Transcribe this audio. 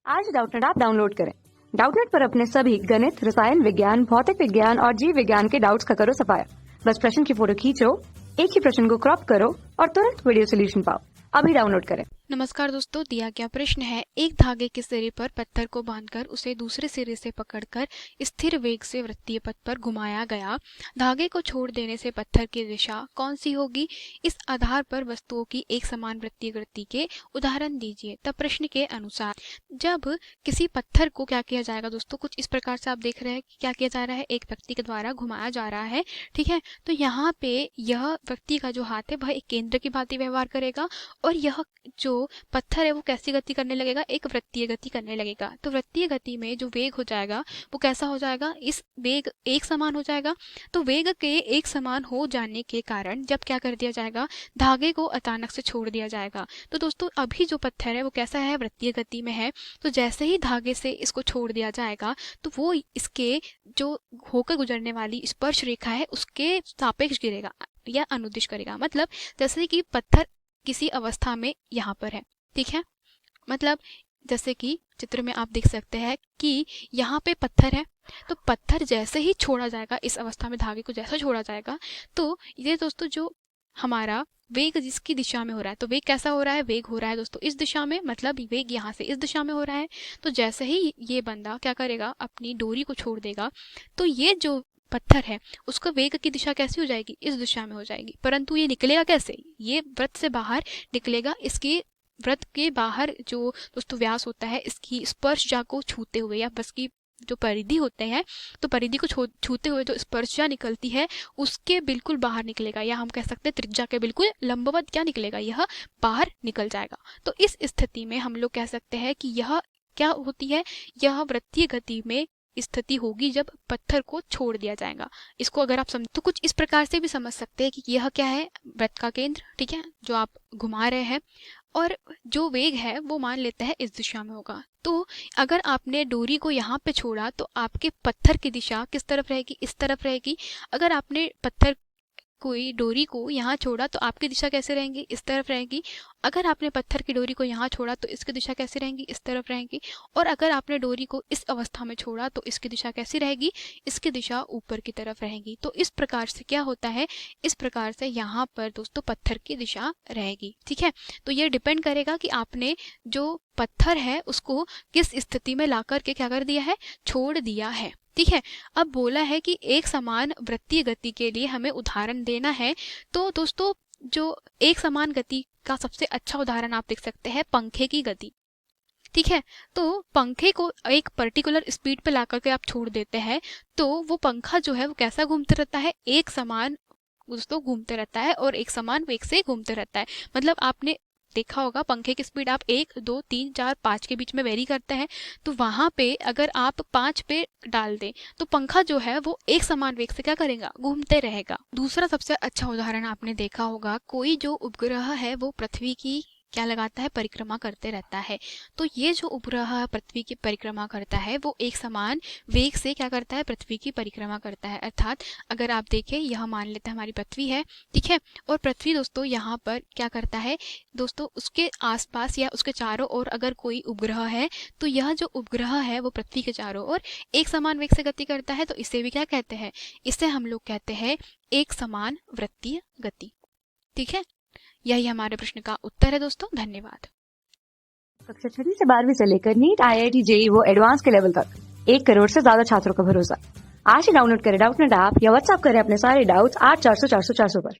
आज Doubtnut app download करें। Doubtnut पर अपने सभी गणित, रसायन विज्ञान, भौतिक विज्ञान और जीव विज्ञान के डाउट्स का करो सफाया। बस प्रश्न की फोटो खींचो, एक ही प्रश्न को क्रॉप करो और तुरंत वीडियो सोल्यूशन पाओ। अभी डाउनलोड करें। नमस्कार दोस्तों, दिया गया प्रश्न है, एक धागे के सिरे पर पत्थर को बांधकर उसे दूसरे सिरे से पकड़कर स्थिर वेग से वृत्तीय पथ पर घुमाया गया। धागे को छोड़ देने से पत्थर की दिशा कौन सी होगी? इस आधार पर वस्तुओं की एक समान वृत्तीय गति के उदाहरण दीजिए। तब प्रश्न के अनुसार जब किसी पत्थर को क्या किया जाएगा दोस्तों, कुछ इस प्रकार से आप देख रहे हैं कि क्या किया जा रहा है, एक व्यक्ति के द्वारा घुमाया जा रहा है। ठीक है, तो यहाँ पे यह व्यक्ति का जो हाथ है वह एक केंद्र की भांति व्यवहार करेगा और यह जो पत्थर है वो कैसी गति करने लगेगा, एक वृत्तीय गति करने लगेगा। तो वृत्तीय गति में जो वेग हो जाएगा वो कैसा हो जाएगा, इस वेग एक समान हो जाएगा। तो वेग के एक समान हो जाने के कारण जब क्या कर दिया जाएगा, धागे को अचानक से छोड़ दिया जाएगा। तो दोस्तों अभी जो पत्थर है वो कैसा है, वृत्तीय गति में है। तो जैसे ही धागे से इसको छोड़ दिया जाएगा तो वो इसके जो होकर गुजरने वाली स्पर्श रेखा है उसके सापेक्ष गिरेगा या अनुदिश करेगा। मतलब जैसे कि पत्थर किसी अवस्था में यहाँ पर है, ठीक है, मतलब जैसे कि चित्र में आप देख सकते हैं कि यहाँ पे पत्थर है, तो पत्थर जैसे ही छोड़ा जाएगा, इस अवस्था में धागे को जैसा छोड़ा जाएगा, तो ये दोस्तों जो हमारा वेग जिसकी दिशा में हो रहा है, तो वेग कैसा हो रहा है, वेग हो रहा है दोस्तों इस दिशा में, मतलब वेग यहाँ से इस दिशा में हो रहा है। तो जैसे ही ये बंदा क्या करेगा, अपनी डोरी को छोड़ देगा, तो ये जो पत्थर है उसका वेग की दिशा कैसी हो जाएगी, इस दिशा में हो जाएगी। परंतु ये निकलेगा कैसे, ये वृत्त से बाहर निकलेगा। इसके वृत्त के बाहर जो दोस्तों व्यास होता है, इसकी स्पर्शजा को छूते हुए या बस की जो परिधि होते हैं, तो परिधि को छूते हुए जो स्पर्शजा निकलती है उसके बिल्कुल बाहर निकलेगा, या हम कह सकते हैं त्रिज्या के बिल्कुल लंबवत क्या निकलेगा, यह बाहर निकल जाएगा। तो इस स्थिति में हम लोग कह सकते हैं कि यह क्या होती है, यह वृत्तीय गति में स्थिति होगी जब पत्थर को छोड़ दिया जाएगा। इसको अगर आप समझ तो कुछ इस प्रकार से भी समझ सकते हैं कि यह क्या है, वृत्त का केंद्र, ठीक है, जो आप घुमा रहे हैं, और जो वेग है वो मान लेते हैं इस दिशा में होगा। तो अगर आपने डोरी को यहाँ पे छोड़ा तो आपके पत्थर की दिशा किस तरफ रहेगी, इस तरफ रहेगी। अगर आपने पत्थर कोई डोरी को यहाँ छोड़ा तो आपकी दिशा कैसे रहेंगी, इस तरफ रहेगी। अगर आपने पत्थर की डोरी को यहाँ छोड़ा तो इसकी दिशा कैसी रहेंगी, इस तरफ रहेंगी। और अगर आपने डोरी को इस अवस्था में छोड़ा तो इसकी दिशा कैसी रहेगी, इसकी दिशा ऊपर की तरफ रहेगी। तो इस प्रकार से क्या होता है, इस प्रकार से यहाँ पर दोस्तों पत्थर की दिशा रहेगी। ठीक है, तो ये डिपेंड करेगा कि आपने जो पत्थर है उसको किस स्थिति में ला करके क्या कर दिया है, छोड़ दिया है। ठीक है, अब बोला है कि एक समान वृत्तीय गति के लिए हमें उदाहरण देना है। तो दोस्तों जो एक समान गति का सबसे अच्छा उदाहरण आप देख सकते हैं पंखे की गति। ठीक है, तो पंखे को एक पर्टिकुलर स्पीड पे ला करके आप छोड़ देते हैं तो वो पंखा जो है वो कैसा घूमते रहता है, एक समान दोस्तों घूमते रहता है और एक समान वेग से घूमते रहता है। मतलब आपने देखा होगा पंखे की स्पीड आप 1, 2, 3, 4, 5 के बीच में वेरी करते हैं, तो वहां पे अगर आप 5 पे डाल दें तो पंखा जो है वो एक समान वेग से क्या करेगा, घूमते रहेगा। दूसरा सबसे अच्छा उदाहरण आपने देखा होगा, कोई जो उपग्रह है वो पृथ्वी की क्या लगाता है, परिक्रमा करते रहता है। तो ये जो उपग्रह पृथ्वी की परिक्रमा करता है वो एक समान वेग से क्या करता है, पृथ्वी की परिक्रमा करता है। अर्थात अगर आप देखें, यह मान लेते हैं हमारी पृथ्वी है, ठीक है, और पृथ्वी दोस्तों यहाँ पर क्या करता है दोस्तों, उसके आसपास या उसके चारों ओर अगर कोई उपग्रह है तो यह जो उपग्रह है वो पृथ्वी के चारों ओर एक समान वेग से गति करता है। तो इसे भी क्या कहते हैं, इसे हम लोग कहते हैं एक समान वृत्तीय गति। ठीक है, यही हमारे प्रश्न का उत्तर है दोस्तों, धन्यवाद। कक्षा 6 से 12वीं से लेकर नीट, IIT, JEE वो एडवांस के लेवल तक 1 करोड़ से ज्यादा छात्रों का भरोसा। आज ही डाउनलोड करें डाउटनेट ऐप या व्हाट्सएप करें अपने सारे डाउट्स 8400 400 400 पर।